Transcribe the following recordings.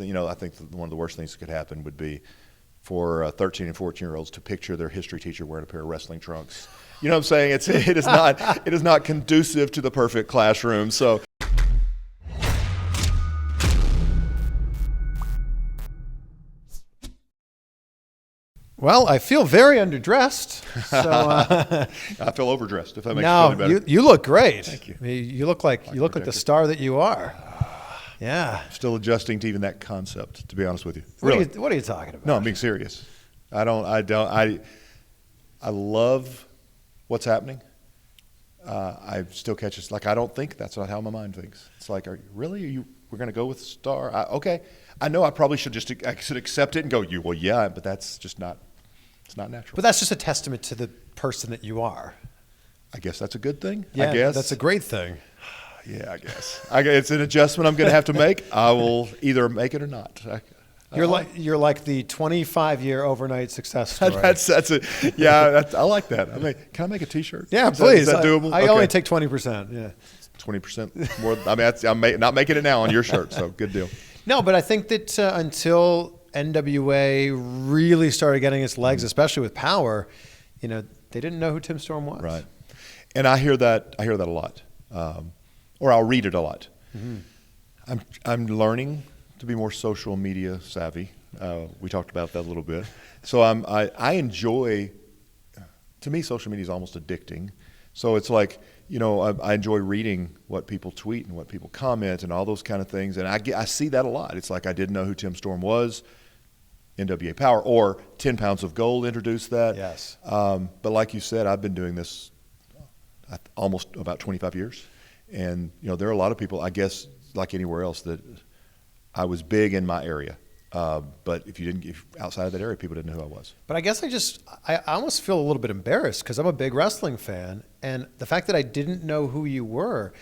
I think one of the worst things that could happen would be for 13 and 14-year-olds to picture their history teacher wearing a pair of wrestling trunks. You know what I'm saying? It is not conducive to the perfect classroom. So. Well, I feel very underdressed. So I feel overdressed. If that makes you feel better. You look great. Thank you. I mean, you look like the star that you are. Yeah. Still adjusting to even that concept, to be honest with you. What are you talking about? No, I'm being serious. I love what's happening. I still catch it. Like, I don't think that's not how my mind thinks. It's like, we're going to go with star? Okay. I know I probably should accept it and go, well, yeah, but that's just not, it's not natural. But that's just a testament to the person that you are. I guess that's a good thing. Yeah, I guess that's a great thing. Yeah, I guess. It's an adjustment I'm going to have to make. I will either make it or not. You're like the 25-year overnight success story. That's it. Yeah, I like that. I mean, can I make a T-shirt? Yeah, please. Is that doable? I only take 20%. Yeah, 20% more. I mean, I'm not making it now on your shirt, so good deal. No, but I think that until NWA really started getting its legs, especially with Powerrr, they didn't know who Tim Storm was. Right, and I hear that a lot, or I'll read it a lot. Mm-hmm. I'm learning to be more social media savvy. We talked about that a little bit. So I enjoy. To me, social media is almost addicting. So it's like, I enjoy reading what people tweet and what people comment and all those kind of things. And I see that a lot. It's like I didn't know who Tim Storm was. NWA Powerrr or 10 Pounds of Gold introduced that. Yes. But like you said, I've been doing this almost about 25 years. And, there are a lot of people, I guess, like anywhere else, that I was big in my area. But if outside of that area, people didn't know who I was. But I guess I almost feel a little bit embarrassed because I'm a big wrestling fan, and the fact that I didn't know who you were,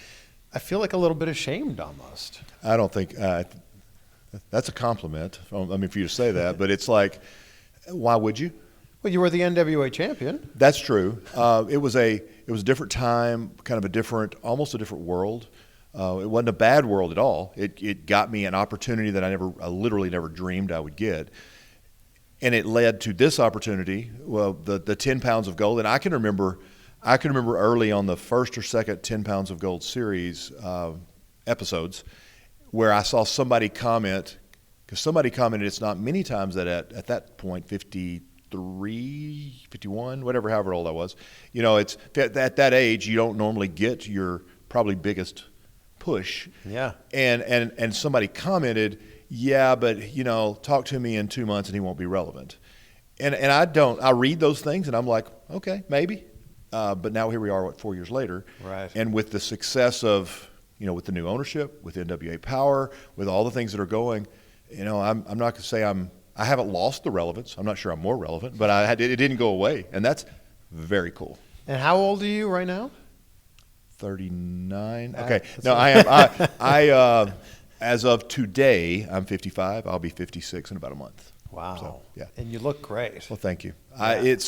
I feel like a little bit ashamed almost. I don't think that's a compliment. I mean, for you to say that, but it's like, why would you? Well, you were the NWA champion. That's true. It was a different time, kind of almost a different world. It wasn't a bad world at all. It got me an opportunity that I literally never dreamed I would get. And it led to this opportunity, the 10 Pounds of Gold. And I can remember early on the first or second 10 Pounds of Gold series episodes where I saw somebody comment, because somebody commented it's not many times that at that point, 53, 51, however old I was, it's at that age, you don't normally get your probably biggest push. Yeah. And somebody commented, yeah, but talk to me in 2 months and he won't be relevant. And I read those things and I'm like, okay, maybe. But now here we are, 4 years later. Right. And with the success of, with the new ownership, with NWA Powerrr, with all the things that are going, I'm not going to say I haven't lost the relevance. I'm not sure I'm more relevant, but it didn't go away. And that's very cool. And how old are you right now? 39. Okay. No, I am. I as of today, I'm 55. I'll be 56 in about a month. Wow. So, yeah. And you look great. Well, thank you. Yeah.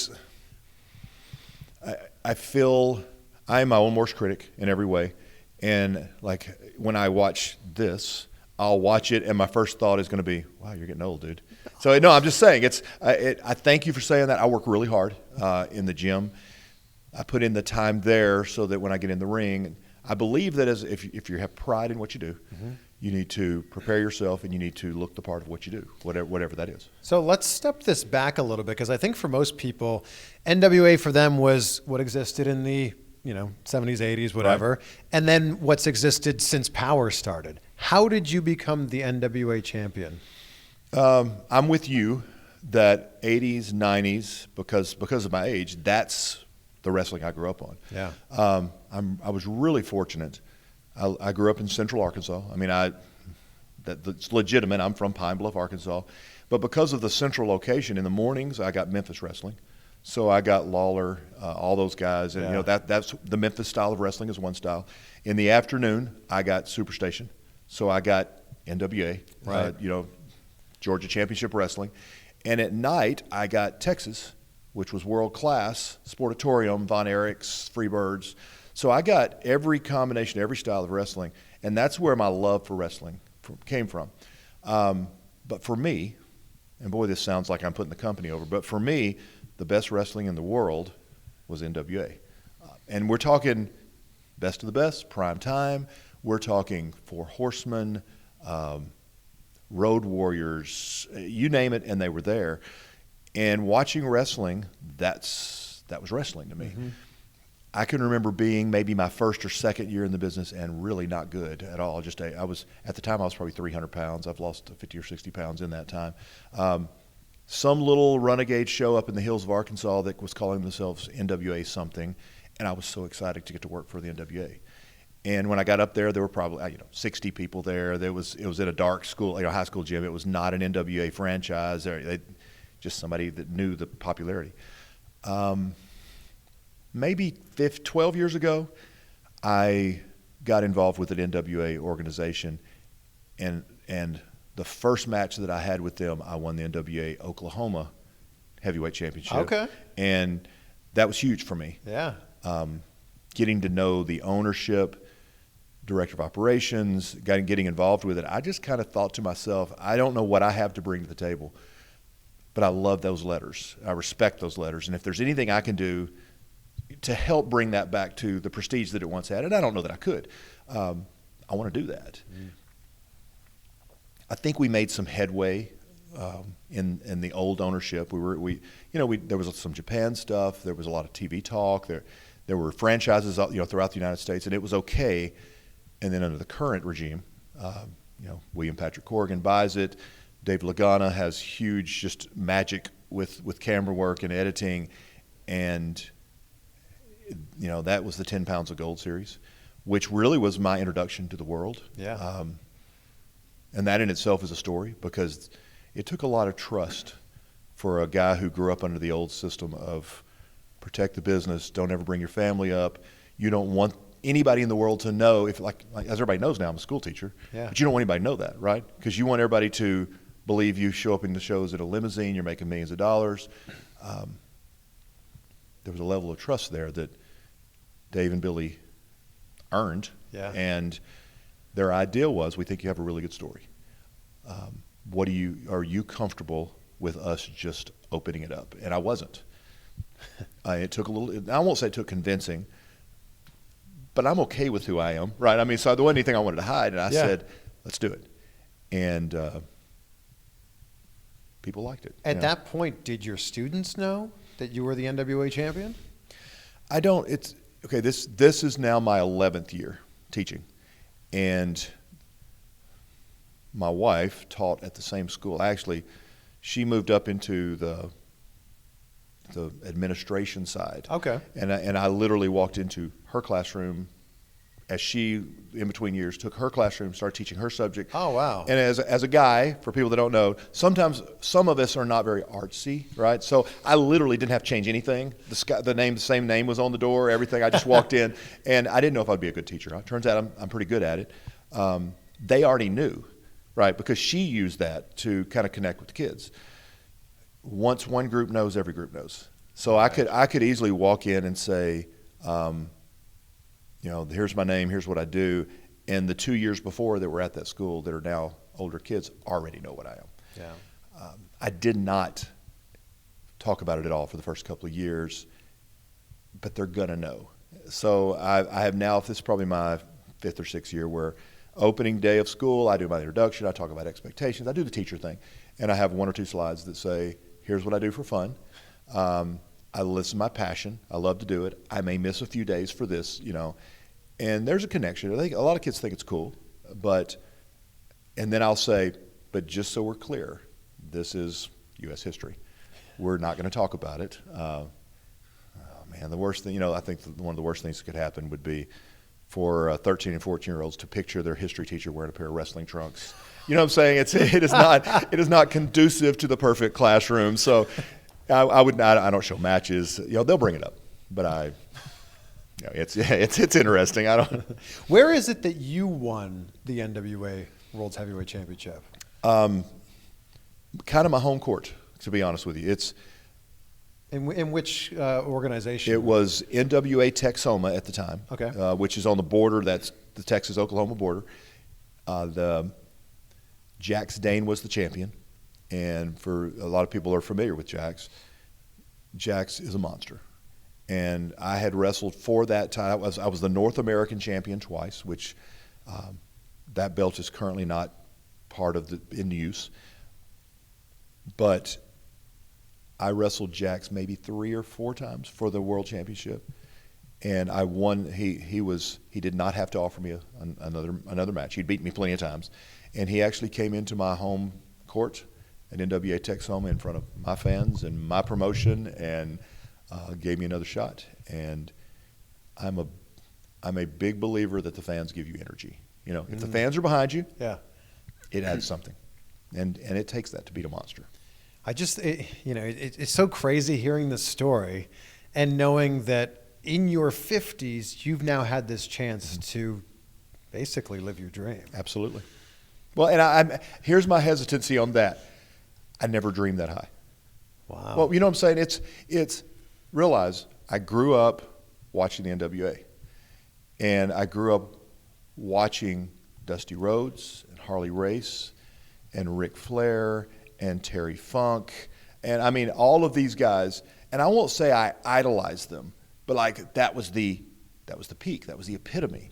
I feel I'm my own worst critic in every way, and like when I watch this, I'll watch it, and my first thought is going to be, "Wow, you're getting old, dude." So no, I'm just saying I thank you for saying that. I work really hard in the gym. I put in the time there so that when I get in the ring, I believe that if you have pride in what you do, mm-hmm. you need to prepare yourself and you need to look the part of what you do, whatever that is. So let's step this back a little bit, because I think for most people, NWA for them was what existed in the 70s, 80s, whatever, right. And then what's existed since Powerrr started. How did you become the NWA champion? I'm with you that 80s, 90s, because of my age, that's the wrestling I grew up on. Yeah. I was really fortunate. I grew up in Central Arkansas. I mean, that's legitimate. I'm from Pine Bluff, Arkansas. But because of the central location, in the mornings, I got Memphis wrestling. So I got Lawler, all those guys. And, that's the Memphis style of wrestling is one style. In the afternoon, I got Superstation. So I got NWA, right. Georgia Championship Wrestling. And at night, I got Texas, which was world-class, Sportatorium, Von Erichs, Freebirds. So I got every combination, every style of wrestling, and that's where my love for wrestling came from. But for me, and boy, this sounds like I'm putting the company over, but for me, the best wrestling in the world was NWA. And we're talking best of the best, prime time. We're talking Four Horsemen, Road Warriors, you name it, and they were there. And watching wrestling, that was wrestling to me. Mm-hmm. I can remember being maybe my first or second year in the business and really not good at all. I was at the time I was probably 300 pounds. I've lost 50 or 60 pounds in that time. Some little renegade show up in the hills of Arkansas that was calling themselves NWA something, and I was so excited to get to work for the NWA. And when I got up there were probably 60 people there. It was in a dark school, high school gym. It was not an NWA franchise. Just somebody that knew the popularity. Maybe 12 years ago, I got involved with an NWA organization, and the first match that I had with them, I won the NWA Oklahoma Heavyweight Championship. Okay. And that was huge for me. Yeah. Getting to know the ownership, director of operations, getting involved with it, I just kind of thought to myself, I don't know what I have to bring to the table, but I love those letters. I respect those letters. And if there's anything I can do to help bring that back to the prestige that it once had, and I don't know that I could, I want to do that. Mm. I think we made some headway in the old ownership. There was some Japan stuff. There was a lot of TV talk. There were franchises throughout the United States, and it was okay. And then under the current regime, William Patrick Corrigan buys it. Dave Lagana has huge just magic with camera work and editing, and that was the 10 Pounds of Gold series, which really was my introduction to the world. Yeah. And that in itself is a story, because it took a lot of trust for a guy who grew up under the old system of protect the business, don't ever bring your family up. You don't want anybody in the world to know, if like as everybody knows now, I'm a school teacher, yeah. But you don't want anybody to know that, right? Because you want everybody to believe you show up in the shows in a limousine, you're making millions of dollars. There was a level of trust there that Dave and Billy earned. Yeah. And their ideal was, we think you have a really good story. Are you comfortable with us just opening it up? And I wasn't. It took a little, I won't say it took convincing, but I'm okay with who I am, right? I mean, so there wasn't anything I wanted to hide, and I said, let's do it. And people liked it. At that point, did your students know that you were the NWA champion? I don't. This is now my 11th year teaching. And my wife taught at the same school. Actually, she moved up into the administration side. Okay. And I literally walked into her classroom as she, in between years, took her classroom, started teaching her subject. Oh, wow. And as a guy, for people that don't know, sometimes some of us are not very artsy, right? So I literally didn't have to change anything. The same name was on the door, everything. I just walked in, and I didn't know if I'd be a good teacher. It turns out I'm pretty good at it. They already knew, right? Because she used that to kind of connect with the kids. Once one group knows, every group knows. So I could easily walk in and say, here's my name, here's what I do. And the 2 years before that were at that school that are now older kids already know what I am. Yeah. I did not talk about it at all for the first couple of years, but they're going to know. So I have now, this is probably my 5th or 6th year, where opening day of school, I do my introduction, I talk about expectations, I do the teacher thing, and I have 1 or 2 slides that say, here's what I do for fun. I listen my passion. I love to do it. I may miss a few days for this, and there's a connection. I think a lot of kids think it's cool, and then I'll say, but just so we're clear, this is U.S. history. We're not going to talk about it. The worst thing, I think one of the worst things that could happen would be for 13 and 14-year-olds to picture their history teacher wearing a pair of wrestling trunks. You know what I'm saying? It is not conducive to the perfect classroom. So I don't show matches. They'll bring it up, but it's interesting. I don't. Where is it that you won the NWA World's Heavyweight Championship? Kind of my home court, to be honest with you. It's in which organization? It was NWA Texoma at the time. Okay. Which is on the border. That's the Texas-Oklahoma border. The Jax Dane was the champion, and for a lot of people are familiar with Jax. Jax is a monster, and I had wrestled for that title. I was the North American champion twice, which that belt is currently not part of in use. But I wrestled Jax maybe 3 or 4 times for the world championship, and I won. He did not have to offer me another match. He'd beaten me plenty of times, and he actually came into my home court at NWA Tech's home in front of my fans and my promotion, and gave me another shot. And I'm a big believer that the fans give you energy. You know, if the fans are behind you, it adds something, and it takes that to beat a monster. It's so crazy hearing this story and knowing that in your 50s, you've now had this chance to basically live your dream. Absolutely. Well, and here's my hesitancy on that. I never dreamed that high. Wow. Well, you know what I'm saying? It's realize I grew up watching the NWA, and I grew up watching Dusty Rhodes and Harley Race and Ric Flair and Terry Funk, and I mean all of these guys. And I won't say I idolized them, but like that was the peak. That was the epitome.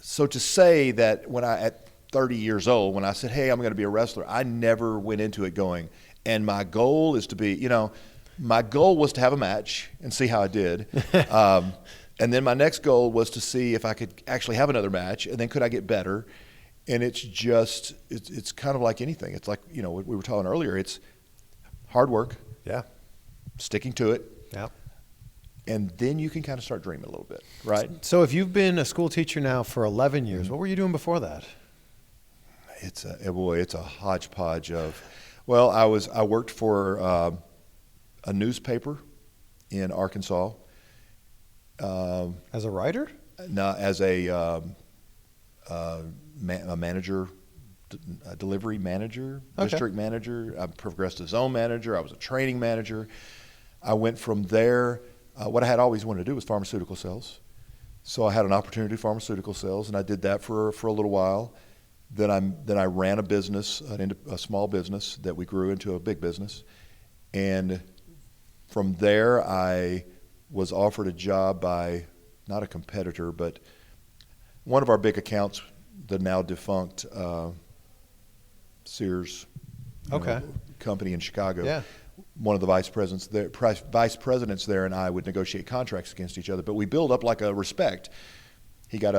So to say that at 30 years old, when I said, hey, I'm going to be a wrestler, I never went into it going, and my goal is to be, my goal was to have a match and see how I did. And then my next goal was to see if I could actually have another match, and then could I get better. And it's kind of like anything. It's like, what we were talking earlier. It's hard work. Yeah. Sticking to it. Yeah. And then you can kind of start dreaming a little bit, right? So if you've been a school teacher now for 11 years, what were you doing before that? It's a hodgepodge of, well, I worked for a newspaper in Arkansas. As a writer? No, as a manager, a delivery manager, district manager. I progressed to zone manager. I was a training manager. I went from there. What I had always wanted to do was pharmaceutical sales. So I had an opportunity to do pharmaceutical sales, and I did that for a little while. Then I ran a business, a small business that we grew into a big business. And from there, I was offered a job by not a competitor, but one of our big accounts, the now defunct Sears company in Chicago. Yeah. One of the vice presidents there and I would negotiate contracts against each other, but we build up like a respect. He got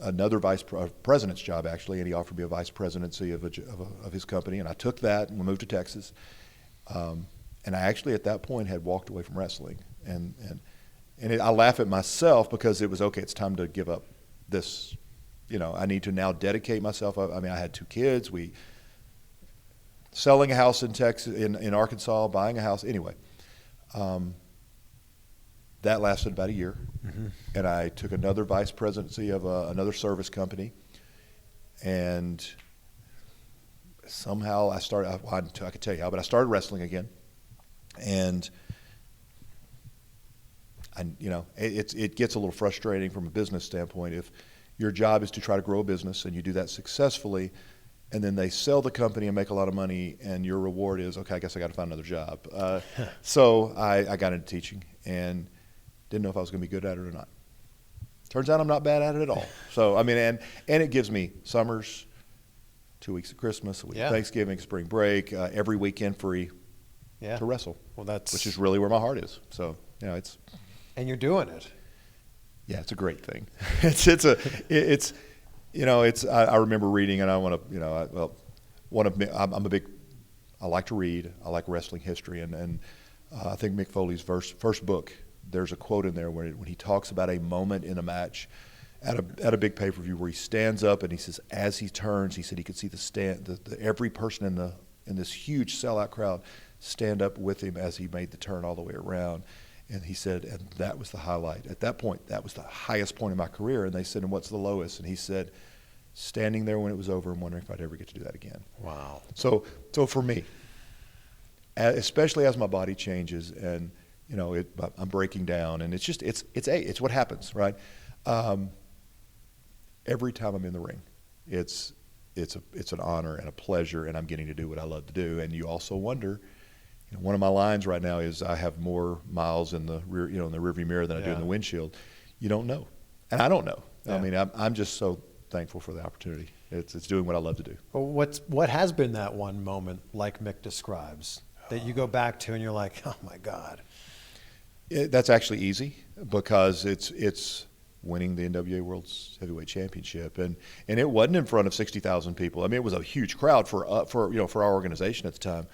another vice president's job actually, and he offered me a vice presidency of his company, and I took that and we moved to Texas. And I actually at that point had walked away from wrestling, and I laugh at myself because it was okay. It's time to give up this. I need to now dedicate myself. I mean, I had 2 kids. Selling a house in Texas, in Arkansas, buying a house. Anyway, that lasted about a year, and I took another vice presidency of another service company, and somehow I started. I could tell you how, but I started wrestling again, and it gets a little frustrating from a business standpoint if your job is to try to grow a business and you do that successfully, and then they sell the company and make a lot of money, and your reward is, okay, I guess I got to find another job. So I got into teaching and didn't know if I was going to be good at it or not. Turns out I'm not bad at it at all. So, I mean, and it gives me summers, 2 weeks of Christmas, a week of Thanksgiving, spring break, every weekend free to wrestle. Well, which is really where my heart is. So, it's. And you're doing it. Yeah, it's a great thing. I remember reading, and I want to, I like to read. I like wrestling history, and I think Mick Foley's first book, there's a quote in there when he talks about a moment in a match at a big pay-per-view where he stands up and he says, as he turns, he said he could see every person in this huge sellout crowd stand up with him as he made the turn all the way around. And he said, and that was the highlight. At that point, that was the highest point in my career. And they said, and what's the lowest? And he said, standing there when it was over and wondering if I'd ever get to do that again. Wow. So for me, especially as my body changes and, I'm breaking down, and it's what happens, right? Every time I'm in the ring, it's an honor and a pleasure, and I'm getting to do what I love to do. And you also wonder, one of my lines right now is I have more miles in the rear, in the rearview mirror than I do in the windshield. You don't know, and I don't know. Yeah. I mean, I'm just so thankful for the opportunity. It's doing what I love to do. Well, what has been that one moment, like Mick describes, that you go back to and you're like, oh my God? That's actually easy because it's winning the NWA World Heavyweight Championship, and it wasn't in front of 60,000 people. I mean, it was a huge crowd for our organization at the time.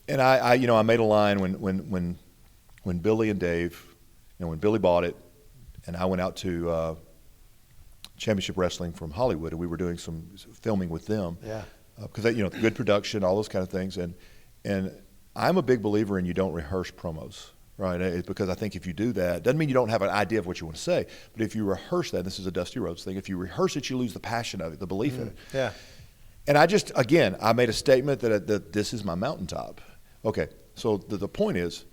And I made a line when Billy and Dave, when Billy bought it, and I went out to Championship Wrestling from Hollywood, and we were doing some filming with them. Yeah. Because good production, all those kind of things, and I'm a big believer in you don't rehearse promos, right? Because I think if you do that, doesn't mean you don't have an idea of what you want to say, but if you rehearse that, this is a Dusty Rhodes thing. If you rehearse it, you lose the passion of it, the belief in it. Yeah. And I made a statement that this is my mountaintop. Okay, so the point is,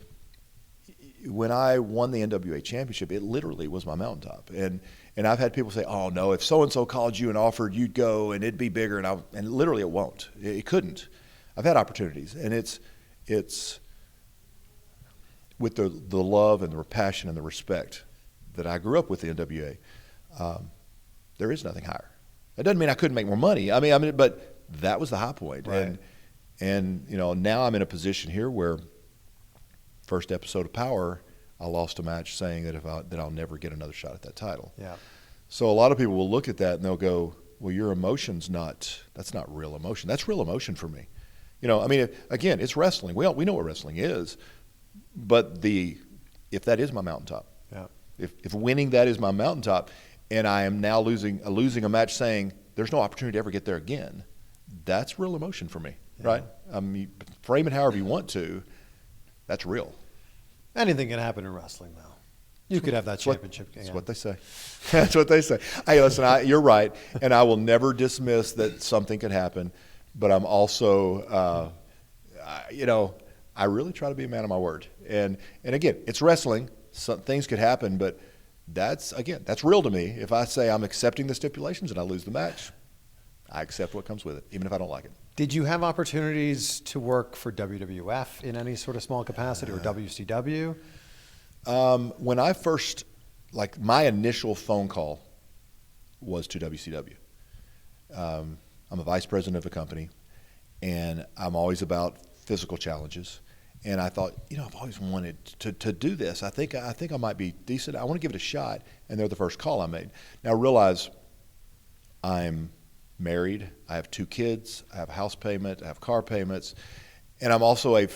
when I won the NWA Championship, it literally was my mountaintop. And I've had people say, oh no, if so-and-so called you and offered, you'd go and it'd be bigger. And literally it won't. It couldn't. I've had opportunities. And it's with the love and the passion and the respect that I grew up with the NWA, there is nothing higher. That doesn't mean I couldn't make more money. I mean, but that was the high point. Right. And now I'm in a position here where first episode of Powerrr, I lost a match saying that I'll never get another shot at that title. Yeah. So a lot of people will look at that and they'll go, well, your emotion's that's not real emotion. That's real emotion for me. Again, it's wrestling. We know what wrestling is, but if that is my mountaintop, yeah. if winning that is my mountaintop, and I am now losing a match saying there's no opportunity to ever get there again, that's real emotion for me, right? Frame it however you want to. That's real. Anything can happen in wrestling, though. You could have that championship game. That's what they say. That's what they say. Hey, listen, you're right, and I will never dismiss that something could happen, but I'm also, I really try to be a man of my word. And again, it's wrestling. Some things could happen, but that's real to me. If I say I'm accepting the stipulations and I lose the match, I accept what comes with it, even if I don't like it. Did you have opportunities to work for WWF in any sort of small capacity or WCW? When I first, my initial phone call was to WCW. I'm a vice president of the company, and I'm always about physical challenges. And I thought, I've always wanted to do this. I think I might be decent. I want to give it a shot. And they're the first call I made. Now realize I'm married. I have 2 kids. I have a house payment. I have car payments. And I'm also a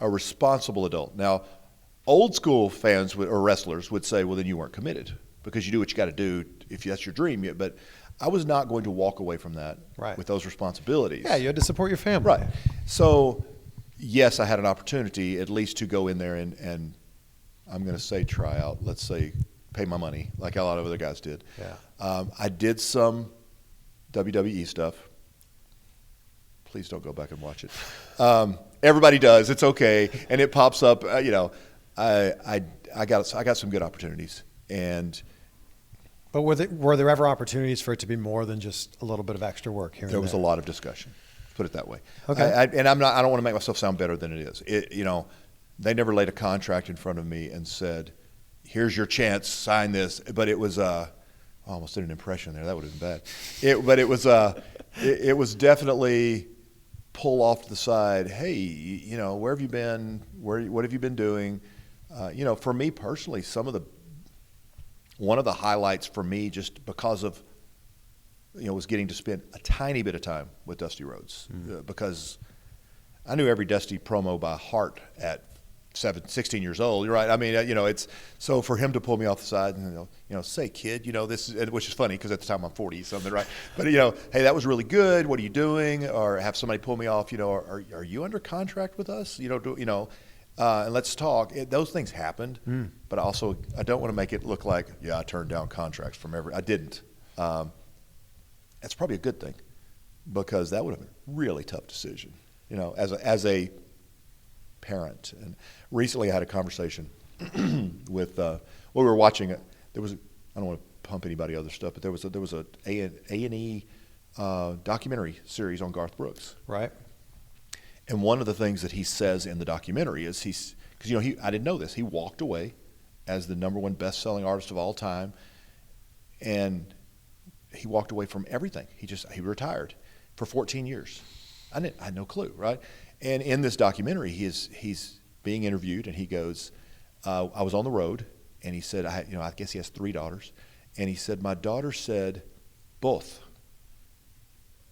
responsible adult. Now, old school fans or wrestlers would say, well, then you weren't committed because you do what you got to do if that's your dream. But I was not going to walk away from that with those responsibilities. Yeah, you had to support your family. Right. So, yes, I had an opportunity at least to go in there and I'm going to say try out, let's say pay my money like a lot of other guys did. Yeah. I did some WWE stuff. Please don't go back and watch it. Everybody does. It's okay. And it pops up. I got some good opportunities. But were there ever opportunities for it to be more than just a little bit of extra work here? There was a lot of discussion. Put it that way. Okay. I don't want to make myself sound better than it is. They never laid a contract in front of me and said, "Here's your chance, sign this." But it was, I almost did an impression there. That would have been bad. It was definitely pull off to the side. Hey, where have you been? What have you been doing? For me personally, one of the highlights for me, just because of, was getting to spend a tiny bit of time with Dusty Rhodes because I knew every Dusty promo by heart at 16 years old. You're right. I mean, it's so for him to pull me off the side and say, kid, this is, which is funny because at the time I'm 40 something, right? But hey, that was really good. What are you doing? Or have somebody pull me off. Are you under contract with us? And let's talk. Those things happened, but also I don't want to make it look like I turned down contracts from I didn't. That's probably a good thing because that would have been a really tough decision, as a parent. And recently I had a conversation with, we were watching it. There was, I don't want to pump anybody other stuff, but there was a A&E documentary series on Garth Brooks. Right. And one of the things that he says in the documentary is because I didn't know this. He walked away as the number one best-selling artist of all time, and he walked away from everything. He retired for 14 years. I had no clue, right? And in this documentary, he's being interviewed, and he goes, "I was on the road," and he said, "I guess he has 3 daughters," and he said, "My daughter said both,"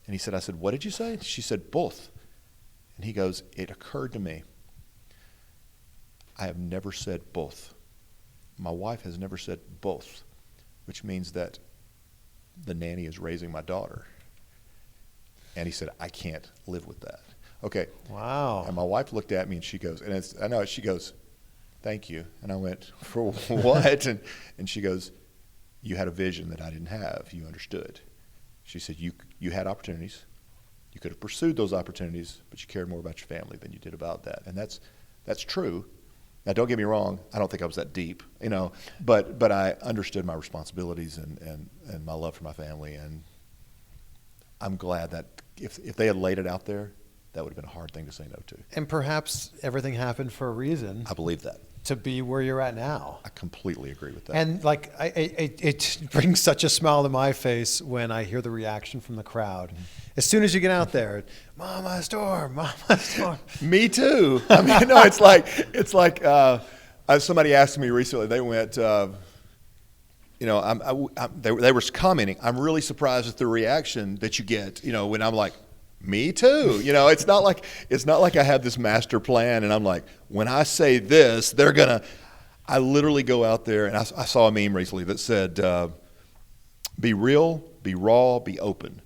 and he said, "I said, what did you say?" She said, "Both," and he goes, "It occurred to me, I have never said both. My wife has never said both, which means that the nanny is raising my daughter." And he said, "I can't live with that." Okay. Wow. And my wife looked at me and she goes, she goes, "Thank you." And I went, "For what?" and she goes, "You had a vision that I didn't have. You understood." She said, you had opportunities. You could have pursued those opportunities, but you cared more about your family than you did about that. And that's true. Now, don't get me wrong. I don't think I was that deep, but I understood my responsibilities and my love for my family. And I'm glad that if they had laid it out there, that would have been a hard thing to say no to. And perhaps everything happened for a reason. I believe that. To be where you're at now. I completely agree with that. And it brings such a smile to my face when I hear the reaction from the crowd. Mm-hmm. As soon as you get out there, "Mama Storm, Mama Storm." Me too. I mean, no, it's like somebody asked me recently. They went, they were commenting, "I'm really surprised at the reaction that you get." When I'm like, "Me too." It's not like I have this master plan and I'm like, when I say this, they're gonna. I literally go out there and I saw a meme recently that said, "Be real, be raw, be open,"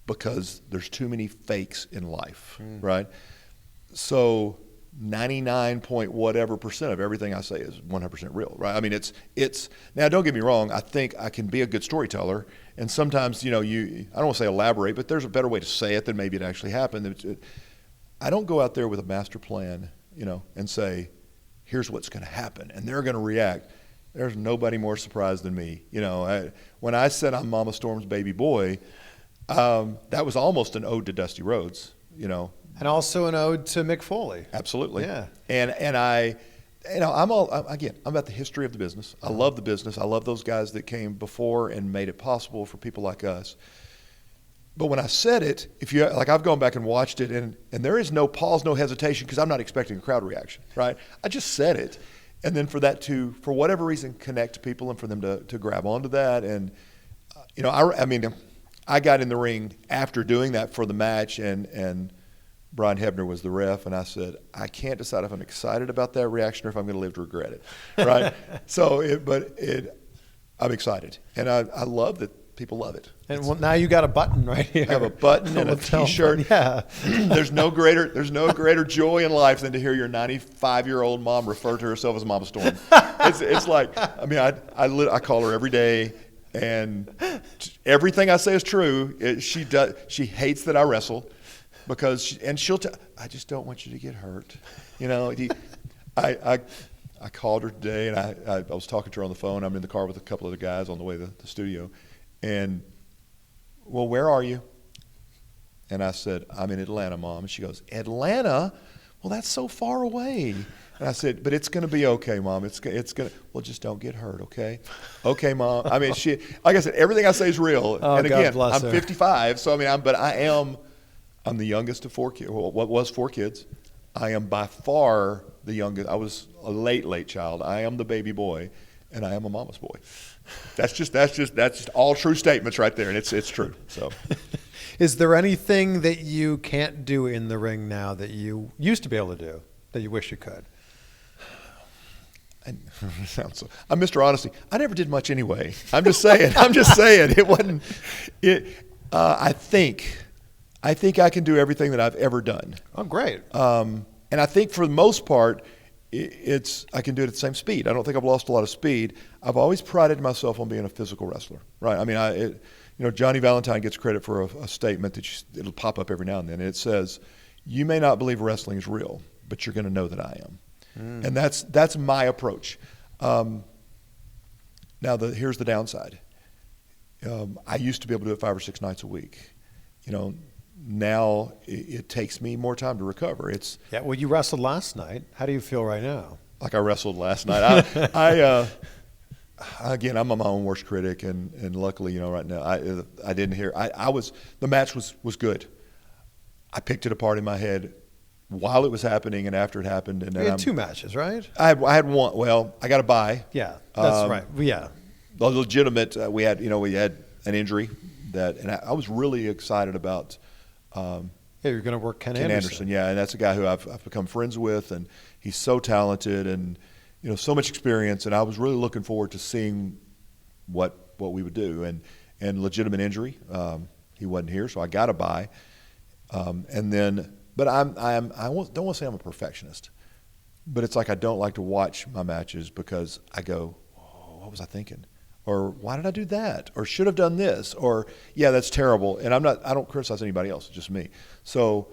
because there's too many fakes in life, right? So 99% of everything I say is 100% real, right? I mean, it's now. Don't get me wrong. I think I can be a good storyteller, and sometimes I don't want to say elaborate, but there's a better way to say it than maybe it actually happened. I don't go out there with a master plan, and say, "Here's what's going to happen," and they're going to react. There's nobody more surprised than me. When I said I'm Mama Storm's baby boy, that was almost an ode to Dusty Rhodes, And also an ode to Mick Foley. Absolutely. Yeah. And I'm about the history of the business. I love the business. I love those guys that came before and made it possible for people like us. But when I said it, I've gone back and watched it, and there is no pause, no hesitation, because I'm not expecting a crowd reaction, right? I just said it. And then for that to, for whatever reason, connect to people and for them to grab onto that. And, I got in the ring after doing that for the match, and Brian Hebner was the ref, and I said, "I can't decide if I'm excited about that reaction or if I'm going to live to regret it," right? I'm excited, and I love that people love it. And now you got a button right here. I have a button and a T-shirt. Yeah. There's no greater joy in life than to hear your 95-year-old mom refer to herself as Mama Storm. It's like, I call her every day, and everything I say is true. She hates that I wrestle. Because she'll tell, "I just don't want you to get hurt." I called her today, and I was talking to her on the phone. I'm in the car with a couple of the guys on the way to the studio, and, "Well, where are you?" And I said, "I'm in Atlanta, Mom." And she goes, "Atlanta? Well, that's so far away." And I said, "But it's going to be okay, Mom. It's going to. Well, just don't get hurt, okay?" "Okay, Mom." She, like I said, everything I say is real. Oh, and again, God bless I'm her. 55, so I'm the youngest of 4 kids. Well, what was 4 kids? I am by far the youngest. I was a late child. I am the baby boy, and I am a mama's boy. That's just all true statements right there, and it's true. So, is there anything that you can't do in the ring now that you used to be able to do that you wish you could? I'm Mr. Honesty. I never did much anyway. I'm just saying. It wasn't. I think I can do everything that I've ever done. Oh, great. And I think for the most part, I can do it at the same speed. I don't think I've lost a lot of speed. I've always prided myself on being a physical wrestler, right? Johnny Valentine gets credit for a statement that it'll pop up every now and then. And it says, "You may not believe wrestling is real, but you're going to know that I am." Mm. And that's my approach. Now, here's the downside. I used to be able to do it 5 or 6 nights a week. Now it takes me more time to recover. Yeah. Well, you wrestled last night. How do you feel right now? Like I wrestled last night. Again, I'm my own worst critic, and luckily, right now I didn't hear. The match was good. I picked it apart in my head while it was happening and after it happened. And then you had 2 matches, right? I had one. Well, I got a bye. Yeah, that's right. Yeah, the legitimate. We had an injury and I was really excited about. You're going to work Ken Anderson. Yeah, and that's a guy who I've become friends with, and he's so talented and so much experience, and I was really looking forward to seeing what we would do. And legitimate injury, he wasn't here, so I got a bye. But I don't want to say I'm a perfectionist, but it's like I don't like to watch my matches because I go, oh, what was I thinking? Or why did I do that? Or should have done this? Or yeah, that's terrible. And I don't criticize anybody else, it's just me. So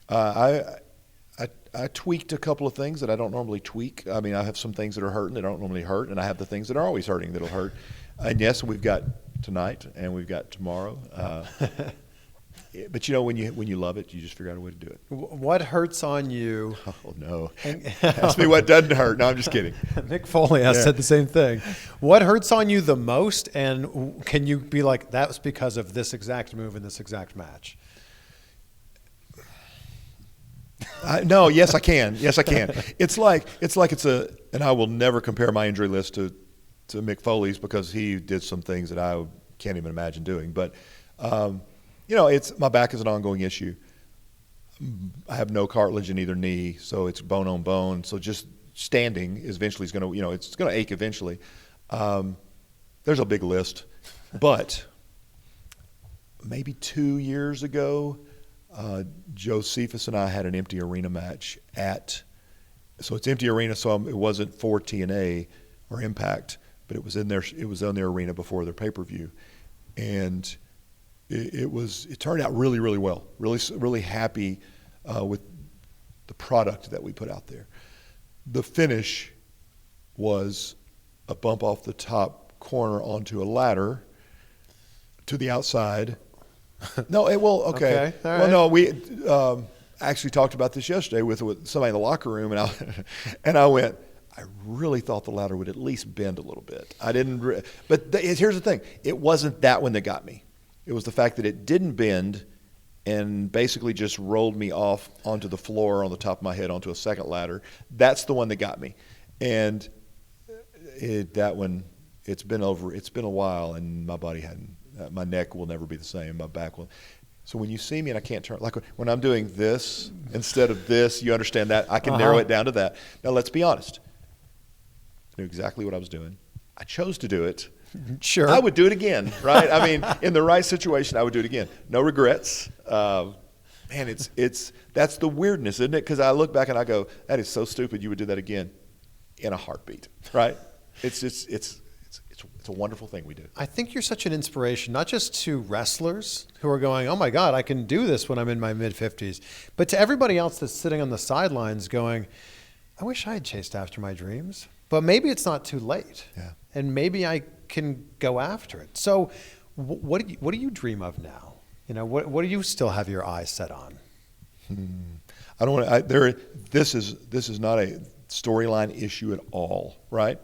I tweaked a couple of things that I don't normally tweak. I mean, I have some things that are hurting that don't normally hurt, and I have the things that are always hurting that'll hurt. And yes, we've got tonight and we've got tomorrow. But when you love it, you just figure out a way to do it. What hurts on you? Oh no! Ask me what doesn't hurt. No, I'm just kidding. Nick Foley has said the same thing. What hurts on you the most, and can you be like, that was because of this exact move in this exact match? No, yes I can. Yes I can. It's like and I will never compare my injury list to Mick Foley's because he did some things that I can't even imagine doing. But it's my back is an ongoing issue. I have no cartilage in either knee, so it's bone on bone. So just standing is eventually going to, it's going to ache eventually. There's a big list, but maybe 2 years ago, Joe Cephas and I had an empty arena match so it's empty arena, so it wasn't for TNA or Impact, but it was in there. It was on their arena before their pay-per-view, and it turned out really, really well. Really, really happy with the product that we put out there. The finish was a bump off the top corner onto a ladder to the outside. No, okay. Okay, all right. Well, no, we actually talked about this yesterday with somebody in the locker room, and I went, I really thought the ladder would at least bend a little bit. I didn't, but here's the thing: it wasn't that one that got me. It was the fact that it didn't bend and basically just rolled me off onto the floor on the top of my head onto a second ladder. That's the one that got me. And that one, it's been a while, and my body my neck will never be the same. My back will. So when you see me and I can't turn, like when I'm doing this instead of this, you understand that? I can narrow it down to that. Now let's be honest. I knew exactly what I was doing. I chose to do it. Sure. I would do it again, right? I mean, in the right situation, I would do it again. No regrets. Man, that's the weirdness, isn't it? Because I look back and I go, that is so stupid. You would do that again in a heartbeat, right? It's a wonderful thing we do. I think you're such an inspiration, not just to wrestlers who are going, oh my God, I can do this when I'm in my mid-50s, but to everybody else that's sitting on the sidelines going, I wish I had chased after my dreams, but maybe it's not too late. Yeah. And maybe I can go after it. So what do you dream of now? What do you still have your eyes set on? I don't want to. This is not a storyline issue at all, right?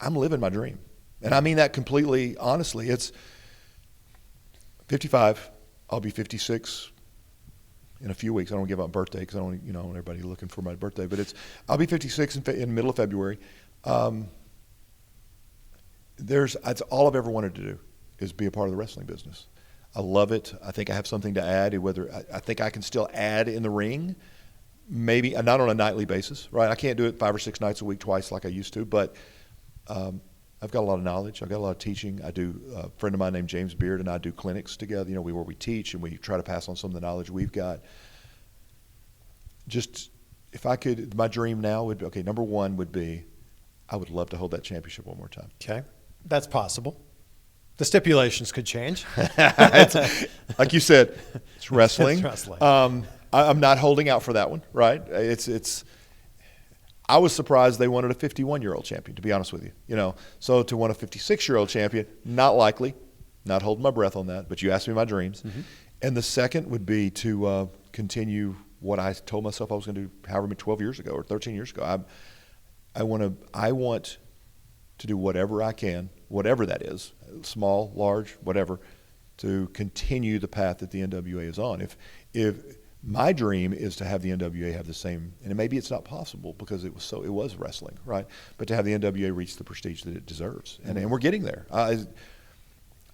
I'm living my dream, and I mean that completely honestly. It's 55. I'll be 56 in a few weeks. I don't give up birthday because I don't, want everybody looking for my birthday. But I'll be 56 in the middle of February. That's all I've ever wanted to do is be a part of the wrestling business. I love it. I think I have something to add. I think I can still add in the ring, maybe not on a nightly basis, right? I can't do it 5 or 6 nights a week, twice like I used to, but I've got a lot of knowledge. I've got a lot of teaching. I do. A friend of mine named James Beard and I do clinics together. Where we teach and we try to pass on some of the knowledge we've got. Just if I could, my dream now would be number one would be, I would love to hold that championship one more time. Okay. That's possible. The stipulations could change. Like you said, it's wrestling. It's wrestling. I'm not holding out for that one, right? I was surprised they wanted a 51-year-old champion, to be honest with you. So to want a 56-year-old champion, not likely. Not holding my breath on that, but you asked me my dreams. Mm-hmm. And the second would be to continue what I told myself I was going to do however many 12 years ago or 13 years ago. I want to do whatever I can, whatever that is, small, large, whatever, to continue the path that the NWA is on. If my dream is to have the NWA have the same, and maybe it's not possible because it was wrestling, right? But to have the NWA reach the prestige that it deserves, and we're getting there.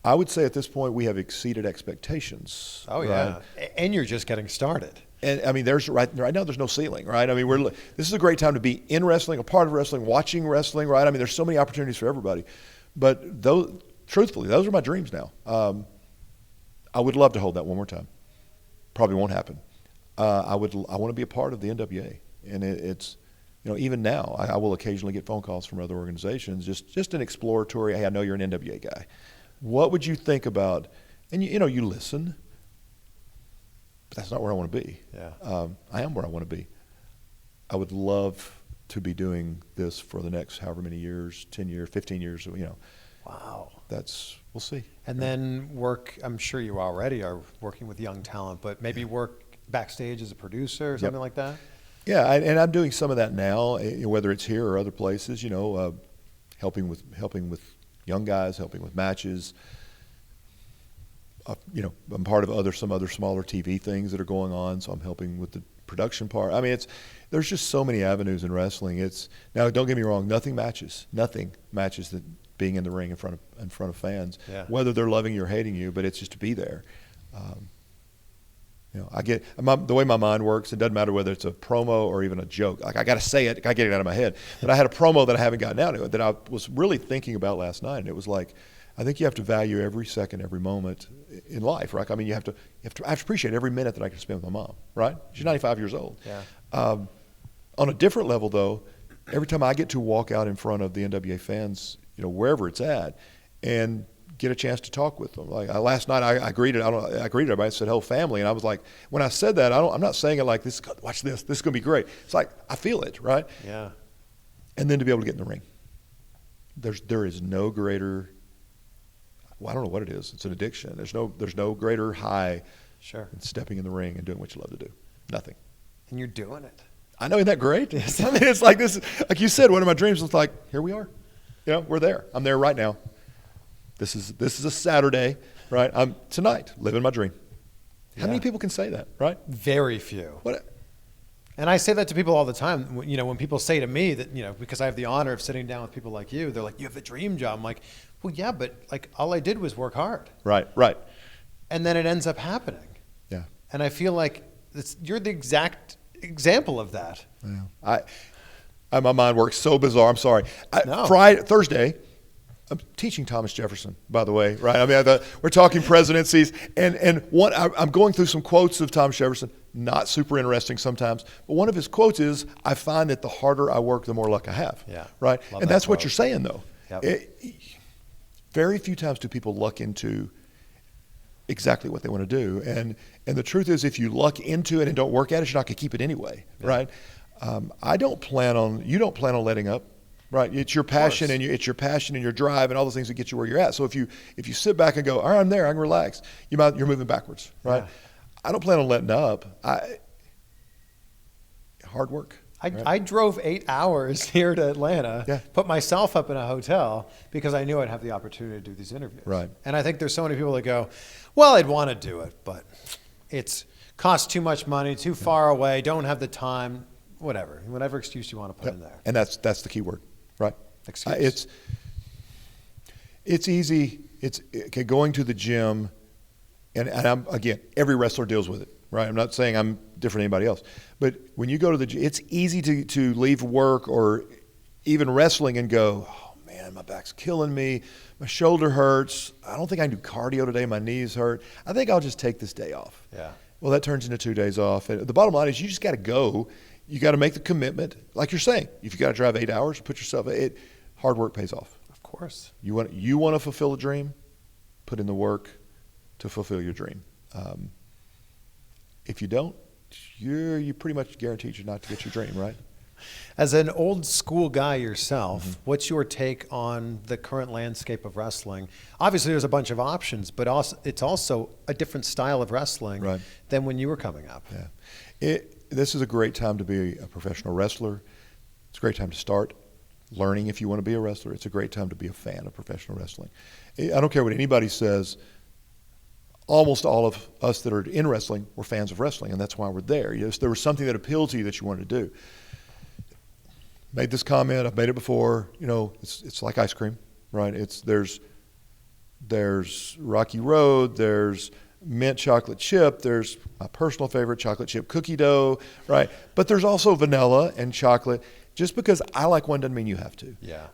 I would say at this point we have exceeded expectations. Oh yeah, right? And you're just getting started. And I mean, there's right now there's no ceiling, right? I mean, this is a great time to be in wrestling, a part of wrestling, watching wrestling, right? I mean, there's so many opportunities for everybody. But truthfully, those are my dreams now. I would love to hold that one more time. Probably won't happen. I want to be a part of the NWA, and it's even now I will occasionally get phone calls from other organizations, just an exploratory. Hey, I know you're an NWA guy. What would you think about? And you listen, but that's not where I want to be. Yeah. I am where I want to be. I would love to be doing this for the next however many years, 10 years, 15 years. Wow. We'll see. And then work. I'm sure you already are working with young talent, but maybe work backstage as a producer or something like that? Yeah, and I'm doing some of that now, whether it's here or other places, helping with young guys, helping with matches. I'm part of some other smaller TV things that are going on, so I'm helping with the production part. I mean, there's just so many avenues in wrestling. Now, don't get me wrong, nothing matches that being in the ring in front of fans, whether they're loving you or hating you, but it's just to be there. I get the way my mind works. It doesn't matter whether it's a promo or even a joke. Like I got to say it, I get it out of my head. But I had a promo that I haven't gotten out of that I was really thinking about last night, and it was like, I think you have to value every second, every moment in life, right? I mean, I have to appreciate every minute that I can spend with my mom, right? She's 95 years old. Yeah. On a different level, though, every time I get to walk out in front of the NWA fans, wherever it's at, and get a chance to talk with them. Like last night, I greeted everybody and said, "Hello, family," and I was like, when I said that, I'm not saying it like this. Watch this. This is gonna be great. It's like I feel it, right? Yeah. And then to be able to get in the ring, there is no greater. Well, I don't know what it is. It's an addiction. There's no greater high. Sure. Than stepping in the ring and doing what you love to do. Nothing. And you're doing it. I know, isn't that great? I mean, it's like this. Like you said, one of my dreams was like, here we are. We're there. I'm there right now. This is a Saturday, right? I'm tonight living my dream. How many people can say that, right? Very few. What? And I say that to people all the time. When people say to me that, because I have the honor of sitting down with people like you, they're like, "You have the dream job." I'm like, "Well, yeah, but like all I did was work hard." Right. And then it ends up happening. Yeah. And I feel like you're the exact example of that. Yeah. My mind works so bizarre. I'm sorry. No. Thursday. I'm teaching Thomas Jefferson, by the way, right? I mean, we're talking presidencies, and I'm going through some quotes of Thomas Jefferson, not super interesting sometimes, but one of his quotes is, "I find that the harder I work, the more luck I have." Yeah. Right? Love and that that's quote. what you're saying, though. Yep. Very few times do people luck into exactly what they want to do, and the truth is, if you luck into it and don't work at it, you're not going to keep it anyway, right? You don't plan on letting up. Right, it's your passion and your drive and all those things that get you where you're at. So if you sit back and go, "All right, I'm there, I can relax," you're moving backwards, right? Yeah. I don't plan on letting up. Hard work. I drove 8 hours here to Atlanta, put myself up in a hotel because I knew I'd have the opportunity to do these interviews. Right. And I think there's so many people that go, "Well, I'd want to do it, but it's costs too much money, too far away, don't have the time," whatever excuse you want to put in there. And that's the key word. Right. Excuse. It's easy. It's going to the gym, and again, every wrestler deals with it. Right. I'm not saying I'm different than anybody else, but when you go to the gym, it's easy to leave work or even wrestling and go, "Oh man, my back's killing me. My shoulder hurts. I don't think I can do cardio today. My knees hurt. I think I'll just take this day off." Yeah. Well, that turns into 2 days off. And the bottom line is you just got to go. You got to make the commitment, like you're saying. If you got to drive 8 hours, put yourself. Hard work pays off. Of course. You want to fulfill a dream, put in the work to fulfill your dream. If you don't, you pretty much guaranteed you're not to get your dream, right? As an old school guy yourself, what's your take on the current landscape of wrestling? Obviously, there's a bunch of options, but also it's also a different style of wrestling than when you were coming up. Yeah. This is a great time to be a professional wrestler. It's a great time to start learning if you want to be a wrestler. It's a great time to be a fan of professional wrestling. I don't care what anybody says. Almost all of us that are in wrestling, we're fans of wrestling, and that's why we're there. Yes, there was something that appealed to you that you wanted to do. Made this comment. I've made it before. You know, it's like ice cream, right? There's Rocky Road. There's mint chocolate chip. There's my personal favorite, chocolate chip cookie dough, right? But there's also vanilla and chocolate. Just because I like one doesn't mean you have to. Yeah.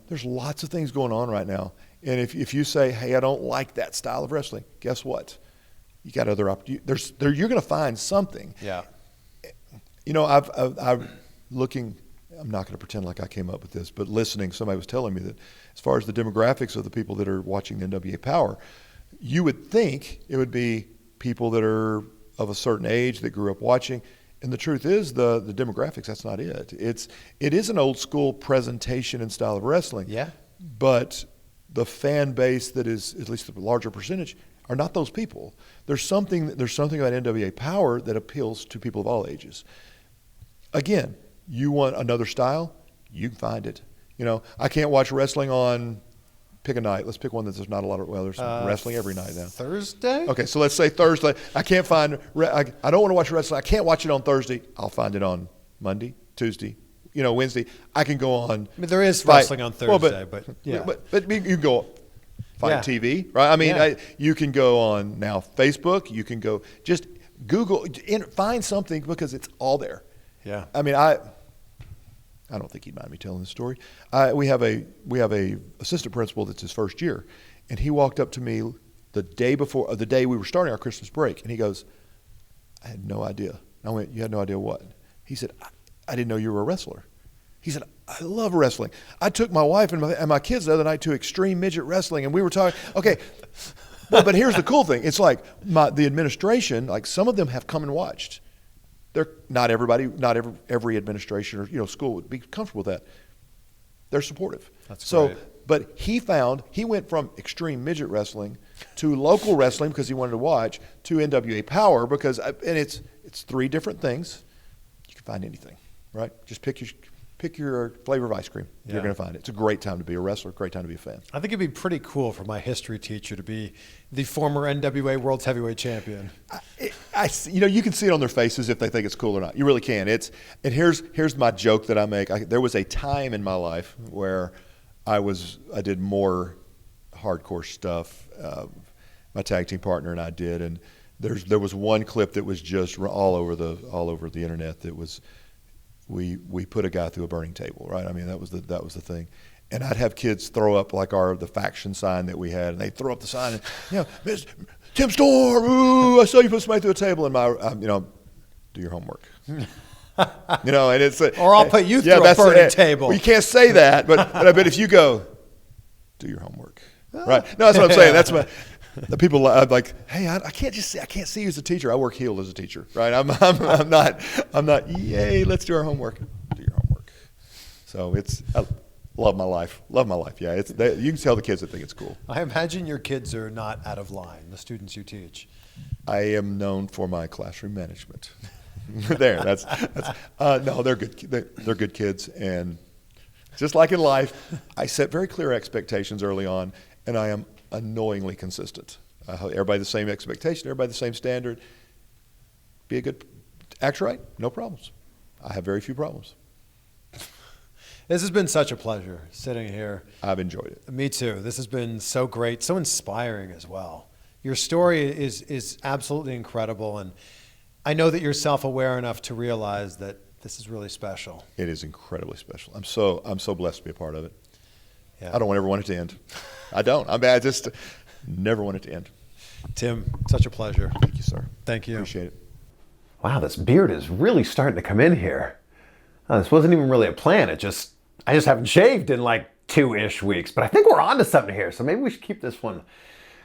There's lots of things going on right now, and if you say, "Hey, I don't like that style of wrestling," guess what? You got other opportunities. You're going to find something. Yeah. You know, I'm looking. I'm not going to pretend like I came up with this, but listening, somebody was telling me that as far as the demographics of the people that are watching the NWA Powerrr, you would think it would be people that are of a certain age that grew up watching. And the truth is the demographics, that's not it. It is an old school presentation and style of wrestling. Yeah. But the fan base that is, at least the larger percentage, are not those people. There's something about NWA Powerrr that appeals to people of all ages. Again, you want another style, you can find it. You know, I can't watch wrestling on, pick a night. Let's pick one that there's not a lot of, well, there's wrestling every night now. Thursday? Okay, so let's say Thursday. I can't find, I don't want to watch wrestling. I can't watch it on Thursday. I'll find it on Monday, Tuesday, Wednesday. I can go on. I mean, there is wrestling on Thursday, but yeah. But you can go find TV, right? I mean, you can go on now Facebook. You can go, just Google, find something because it's all there. Yeah. I mean, I don't think he'd mind me telling this story. We have a assistant principal that's his first year, and he walked up to me the day we were starting our Christmas break, and he goes, "I had no idea." And I went, "You had no idea what?" He said, I didn't know you were a wrestler." He said, "I love wrestling. I took my wife and my kids the other night to Extreme Midget Wrestling, and we were talking." Okay, well, but here's the cool thing. It's like the administration, like some of them have come and watched. They're not every administration or school would be comfortable with that. They're supportive. That's great. But he went from Extreme Midget Wrestling to local wrestling because he wanted to watch, to NWA Powerrr and it's three different things. You can find anything, right? Just pick your flavor of ice cream. You're going to find it. It's a great time to be a wrestler, great time to be a fan. I think it'd be pretty cool for my history teacher to be the former NWA World's Heavyweight Champion. You can see it on their faces if they think it's cool or not. You really can. And here's my joke that I make. There was a time in my life where I did more hardcore stuff. My tag team partner and I did, and there was one clip that was just all over the internet that was. We put a guy through a burning table, right? I mean, that was the thing. And I'd have kids throw up like the faction sign that we had, and they'd throw up the sign, and Mr. Tim Storm, ooh, I saw you put somebody through a table, and do your homework. And it's or I'll put you through a burning table. Well, you can't say that, but I bet if you go, do your homework, right? No, that's what I'm saying. That's the people I'm like, hey, I can't see you as a teacher. I work healed as a teacher, right? I'm not. Yay, let's do our homework. Do your homework. So I love my life. Yeah, you can tell the kids that think it's cool. I imagine your kids are not out of line. The students you teach. I am known for my classroom management. That's no, they're good. They're good kids, and just like in life, I set very clear expectations early on, and I am annoyingly consistent. Everybody the same expectation, everybody the same standard. Be a good, act right, no problems. I have very few problems. This has been such a pleasure sitting here. I've enjoyed it. Me too. This has been so great, so inspiring as well. Your story is absolutely incredible, and I know that you're self-aware enough to realize that this is really special. It is incredibly special. I'm so blessed to be a part of it. Yeah. I don't ever want it to end. I don't. I just never want it to end. Tim, such a pleasure. Thank you, sir. Thank you. Appreciate it. Wow, this beard is really starting to come in here. This wasn't even really a plan. I just haven't shaved in like 2-ish weeks, but I think we're on to something here. So maybe we should keep this one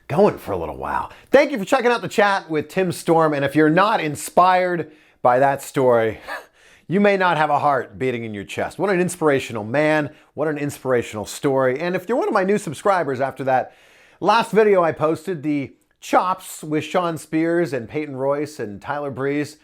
going for a little while. Thank you for checking out the chat with Tim Storm. And if you're not inspired by that story, you may not have a heart beating in your chest. What an inspirational man. What an inspirational story. And if you're one of my new subscribers after that last video I posted, the chops with Sean Spears and Peyton Royce and Tyler Breeze,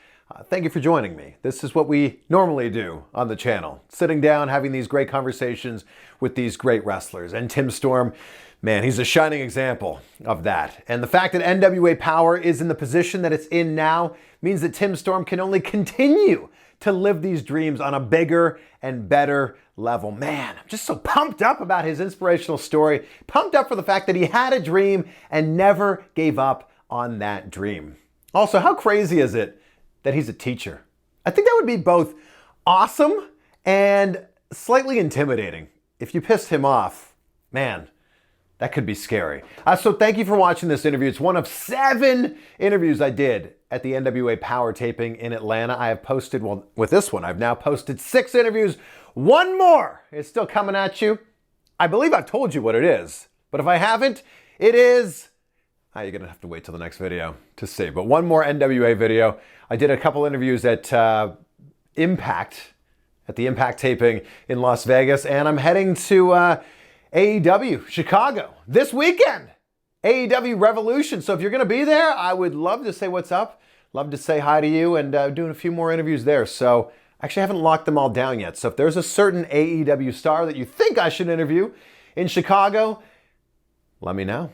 thank you for joining me. This is what we normally do on the channel. Sitting down, having these great conversations with these great wrestlers. And Tim Storm, man, he's a shining example of that. And the fact that NWA Powerrr is in the position that it's in now means that Tim Storm can only continue to live these dreams on a bigger and better level. Man, I'm just so pumped up about his inspirational story. Pumped up for the fact that he had a dream and never gave up on that dream. Also, how crazy is it that he's a teacher? I think that would be both awesome and slightly intimidating. If you pissed him off, man, that could be scary. So thank you for watching this interview. It's one of 7 interviews I did at the NWA Powerrr taping in Atlanta. I have posted, well, with this one, I've now posted 6 interviews. 1 more is still coming at you. I believe I've told you what it is, but if I haven't, it is, you're gonna have to wait till the next video to see. But 1 more NWA video. I did a couple interviews at Impact, at the Impact taping in Las Vegas, and I'm heading to AEW Chicago this weekend. AEW Revolution. So if you're going to be there, I would love to say what's up. Love to say hi to you, and doing a few more interviews there. So actually, I haven't locked them all down yet. So if there's a certain AEW star that you think I should interview in Chicago, let me know.